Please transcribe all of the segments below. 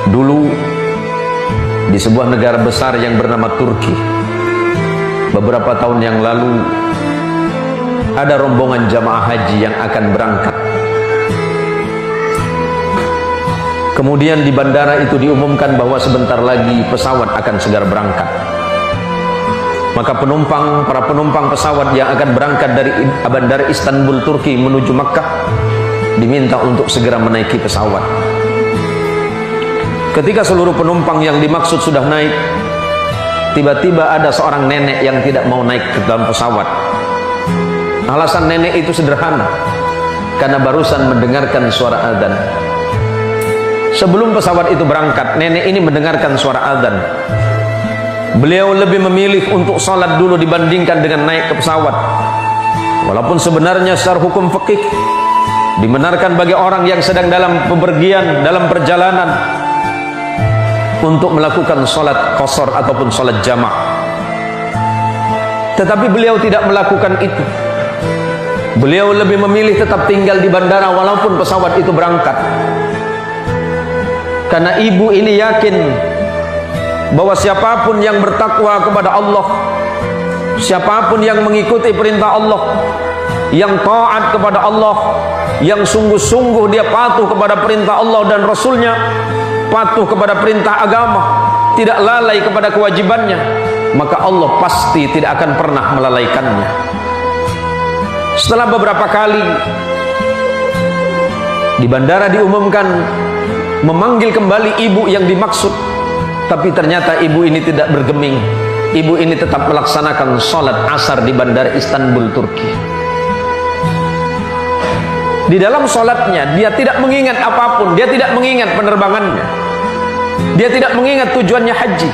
Dulu di sebuah negara besar yang bernama Turki, beberapa tahun yang lalu ada rombongan jamaah haji yang akan berangkat. Kemudian di bandara itu diumumkan bahwa sebentar lagi pesawat akan segera berangkat. Maka para penumpang pesawat yang akan berangkat dari bandara Istanbul Turki menuju Makkah diminta untuk segera menaiki pesawat. Ketika seluruh penumpang yang dimaksud sudah naik, tiba-tiba ada seorang nenek yang tidak mau naik ke dalam pesawat. Alasan nenek itu sederhana, karena barusan mendengarkan suara azan. Sebelum pesawat itu berangkat, nenek ini mendengarkan suara azan. Beliau lebih memilih untuk salat dulu dibandingkan dengan naik ke pesawat. Walaupun sebenarnya secara hukum fikih dibenarkan bagi orang yang sedang dalam bepergian, dalam perjalanan, untuk melakukan salat qasar ataupun salat jamak. Tetapi beliau tidak melakukan itu. Beliau lebih memilih tetap tinggal di bandara walaupun pesawat itu berangkat. Karena ibu ini yakin bahwa siapapun yang bertakwa kepada Allah, siapapun yang mengikuti perintah Allah, yang taat kepada Allah, yang sungguh-sungguh dia patuh kepada perintah Allah dan Rasulnya, patuh kepada perintah agama, tidak lalai kepada kewajibannya, maka Allah pasti tidak akan pernah melalaikannya. Setelah beberapa kali di bandara diumumkan memanggil kembali ibu yang dimaksud, tapi ternyata ibu ini tidak bergeming. Ibu ini tetap melaksanakan sholat asar di bandara Istanbul Turki. Di dalam sholatnya dia tidak mengingat apapun, dia tidak mengingat penerbangannya, dia tidak mengingat tujuannya haji.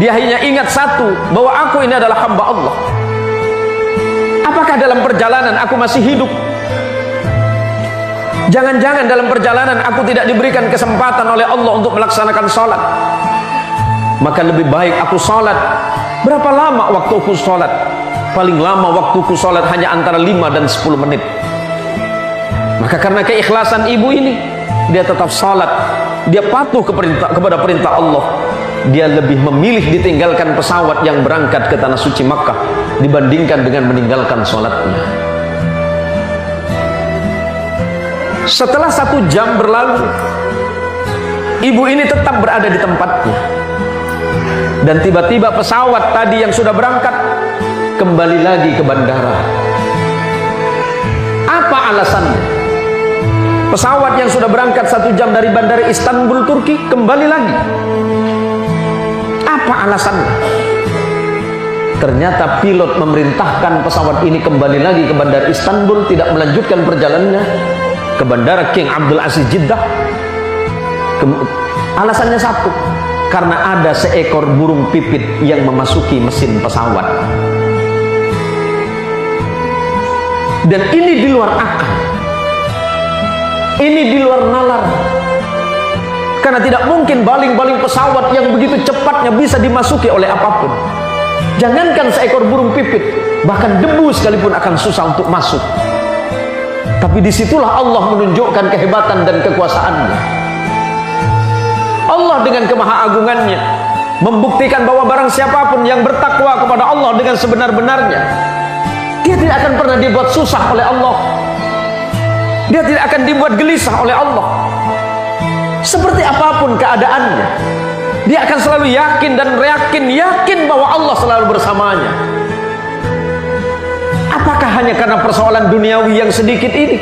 Dia hanya ingat satu, bahwa aku ini adalah hamba Allah. Apakah dalam perjalanan aku masih hidup? Jangan-jangan dalam perjalanan aku tidak diberikan kesempatan oleh Allah untuk melaksanakan sholat. Maka lebih baik aku sholat. Berapa lama waktuku sholat? Paling lama waktuku sholat hanya antara 5 dan 10 menit. Maka karena keikhlasan ibu ini, dia tetap sholat. Dia patuh kepada perintah Allah. Dia lebih memilih ditinggalkan pesawat yang berangkat ke tanah suci Makkah dibandingkan dengan meninggalkan sholatnya. Setelah 1 jam berlalu, ibu ini tetap berada di tempatnya. Dan tiba-tiba pesawat tadi yang sudah berangkat kembali lagi ke bandara. Apa alasannya? Pesawat yang sudah berangkat 1 jam dari bandara Istanbul Turki kembali lagi. Apa alasannya? Ternyata pilot memerintahkan pesawat ini kembali lagi ke bandara Istanbul, tidak melanjutkan perjalanannya ke bandara King Abdul Aziz Jeddah. Alasannya satu, karena ada seekor burung pipit yang memasuki mesin pesawat. Dan ini di luar akal, ini di luar nalar. Karena tidak mungkin baling-baling pesawat yang begitu cepatnya bisa dimasuki oleh apapun. Jangankan seekor burung pipit, bahkan debu sekalipun akan susah untuk masuk. Tapi disitulah Allah menunjukkan kehebatan dan kekuasaannya. Allah dengan kemahaagungannya membuktikan bahwa barang siapapun yang bertakwa kepada Allah dengan sebenar-benarnya, dia tidak akan pernah dibuat susah oleh Allah. Dia tidak akan dibuat gelisah oleh Allah. Seperti apapun keadaannya, dia akan selalu yakin dan yakin bahwa Allah selalu bersamanya. Apakah hanya karena persoalan duniawi yang sedikit ini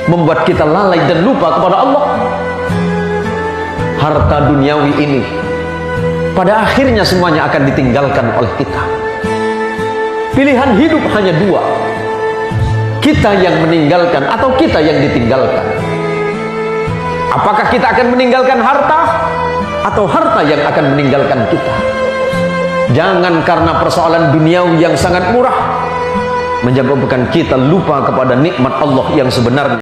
membuat kita lalai dan lupa kepada Allah? Harta duniawi ini pada akhirnya semuanya akan ditinggalkan oleh kita. Pilihan hidup hanya 2. Kita yang meninggalkan atau kita yang ditinggalkan. Apakah kita akan meninggalkan harta atau harta yang akan meninggalkan kita? Jangan karena persoalan duniawi yang sangat murah menyebabkan kita lupa kepada nikmat Allah yang sebenarnya.